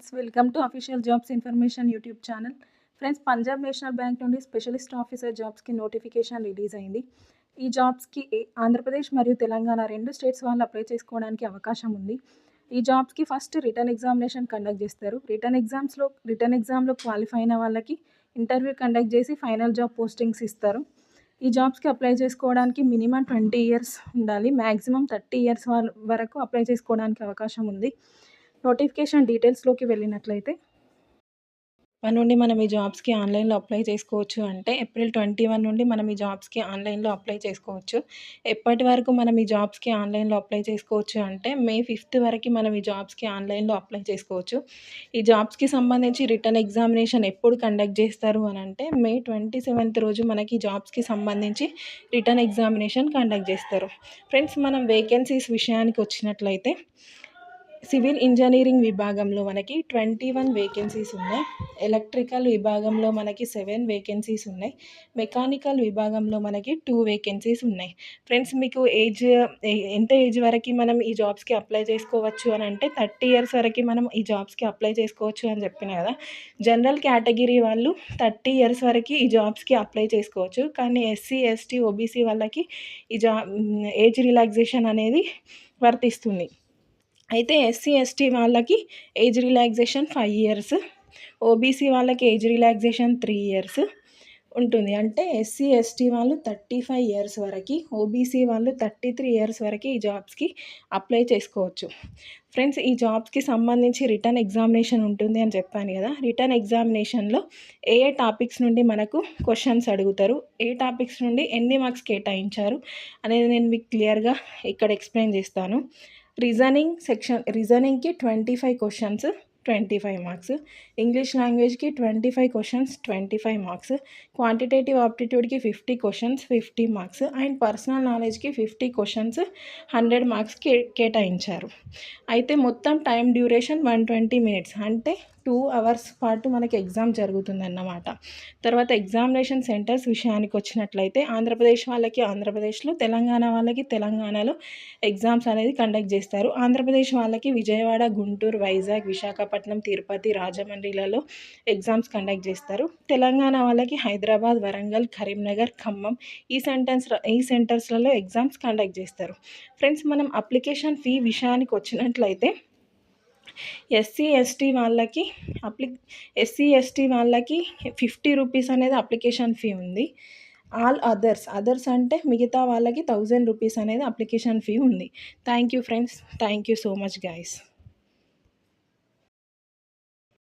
Friends, welcome to official jobs information YouTube channel. Friends, Punjab national bank నుండి specialist officer జాబ్స్కి notification release అయింది. ఈ జాబ్స్కి ఆంధ్రప్రదేశ్ మరియు తెలంగాణ రెండు స్టేట్స్ వాళ్ళు అప్లై చేసుకోవడానికి అవకాశం ఉంది. ఈ జాబ్స్కి ఫస్ట్ రిటర్న్ ఎగ్జామినేషన్ కండక్ట్ చేస్తారు. రిటర్న్ ఎగ్జామ్లో క్వాలిఫై అయిన వాళ్ళకి ఇంటర్వ్యూ కండక్ట్ చేసి ఫైనల్ జాబ్ పోస్టింగ్స్ ఇస్తారు. ఈ జాబ్స్కి అప్లై చేసుకోవడానికి మినిమం 20 ఇయర్స్ ఉండాలి. మ్యాక్సిమం 30 ఇయర్స్ వరకు అప్లై చేసుకోవడానికి అవకాశం ఉంది. నోటిఫికేషన్ డీటెయిల్స్లోకి వెళ్ళినట్లయితే నుండి మనం ఈ జాబ్స్కి ఆన్లైన్లో అప్లై చేసుకోవచ్చు అంటే ఏప్రిల్ 21 నుండి మనం ఈ జాబ్స్కి ఆన్లైన్లో అప్లై చేసుకోవచ్చు. ఎప్పటి వరకు మనం ఈ జాబ్స్కి ఆన్లైన్లో అప్లై చేసుకోవచ్చు అంటే మే 5 వరకు మనం ఈ జాబ్స్కి ఆన్లైన్లో అప్లై చేసుకోవచ్చు. ఈ జాబ్స్కి సంబంధించి రిటర్న్ ఎగ్జామినేషన్ ఎప్పుడు కండక్ట్ చేస్తారు అని అంటే మే 27 రోజు మనకి జాబ్స్కి సంబంధించి రిటర్న్ ఎగ్జామినేషన్ కండక్ట్ చేస్తారు. ఫ్రెండ్స్, మనం వేకెన్సీస్ విషయానికి వచ్చినట్లయితే సివిల్ ఇంజనీరింగ్ విభాగంలో మనకి 21 వేకెన్సీస్ ఉన్నాయి. ఎలక్ట్రికల్ విభాగంలో మనకి 7 వేకెన్సీస్ ఉన్నాయి. మెకానికల్ విభాగంలో మనకి 2 వేకెన్సీస్ ఉన్నాయి. ఫ్రెండ్స్, మీకు ఎంత ఏజ్ వరకు మనం ఈ జాబ్స్కి అప్లై చేసుకోవచ్చు అని అంటే 30 ఇయర్స్ వరకు మనం ఈ జాబ్స్కి అప్లై చేసుకోవచ్చు అని చెప్పిన కదా. జనరల్ కేటగిరీ వాళ్ళు 30 ఇయర్స్ వరకు ఈ జాబ్స్కి అప్లై చేసుకోవచ్చు. కానీ ఎస్సీ, ఎస్టీ, ఓబీసీ వాళ్ళకి ఈ ఏజ్ రిలాక్సేషన్ అనేది వర్తిస్తుంది. అయితే ఎస్సీ, ఎస్టీ వాళ్ళకి ఏజ్ రిలాక్సేషన్ 5 ఇయర్స్, ఓబీసీ వాళ్ళకి ఏజ్ రిలాక్సేషన్ 3 ఇయర్స్ ఉంటుంది. అంటే ఎస్సీ, ఎస్టీ వాళ్ళు 35 ఇయర్స్ వరకు, ఓబీసీ వాళ్ళు 33 ఇయర్స్ వరకు ఈ జాబ్స్కి అప్లై చేసుకోవచ్చు. ఫ్రెండ్స్, ఈ జాబ్స్కి సంబంధించి రిటర్న్ ఎగ్జామినేషన్ ఉంటుంది అని చెప్పాను కదా. రిటర్న్ ఎగ్జామినేషన్లో ఏ టాపిక్స్ నుండి మనకు క్వశ్చన్స్ అడుగుతారు, ఏ టాపిక్స్ నుండి ఎన్ని మార్క్స్ కేటాయించారు అనేది నేను మీకు క్లియర్గా ఇక్కడ ఎక్స్ప్లెయిన్ చేస్తాను. రీజనింగ్కి 25 క్వశ్చన్స్, 25 మార్క్స్. ఇంగ్లీష్ లాంగ్వేజ్కి 25 క్వశ్చన్స్, 25 మార్క్స్. క్వాంటిటేటివ్ ఆప్టిట్యూడ్కి 50 క్వశ్చన్స్, 50 మార్క్స్. అండ్ పర్సనల్ నాలెడ్జ్కి 50 క్వశ్చన్స్, 100 మార్క్స్ కేటాయించారు. అయితే మొత్తం టైం డ్యూరేషన్ 120 మినిట్స్, అంటే 2 అవర్స్ పాటు మనకి ఎగ్జామ్ జరుగుతుందన్నమాట. తర్వాత ఎగ్జామినేషన్ సెంటర్స్ విషయానికి వచ్చినట్లయితే ఆంధ్రప్రదేశ్ వాళ్ళకి ఆంధ్రప్రదేశ్లో, తెలంగాణ వాళ్ళకి తెలంగాణలో ఎగ్జామ్స్ అనేది కండక్ట్ చేస్తారు. ఆంధ్రప్రదేశ్ వాళ్ళకి విజయవాడ, గుంటూరు, వైజాగ్, విశాఖపట్నం, తిరుపతి, రాజమండ్రిలలో ఎగ్జామ్స్ కండక్ట్ చేస్తారు. తెలంగాణ వాళ్ళకి హైదరాబాద్, వరంగల్, కరీంనగర్, ఖమ్మం ఈ సెంటర్స్లలో ఎగ్జామ్స్ కండక్ట్ చేస్తారు. ఫ్రెండ్స్, మనం అప్లికేషన్ ఫీ విషయానికి వచ్చినట్లయితే ఎస్సీ, ఎస్టీ వాళ్ళకి 50 రూపీస్ అనేది అప్లికేషన్ ఫీ ఉంది. ఆల్ అదర్స్ అంటే మిగతా వాళ్ళకి 1000 రూపీస్ అనేది అప్లికేషన్ ఫీ ఉంది. Thank you friends. Thank you so much guys.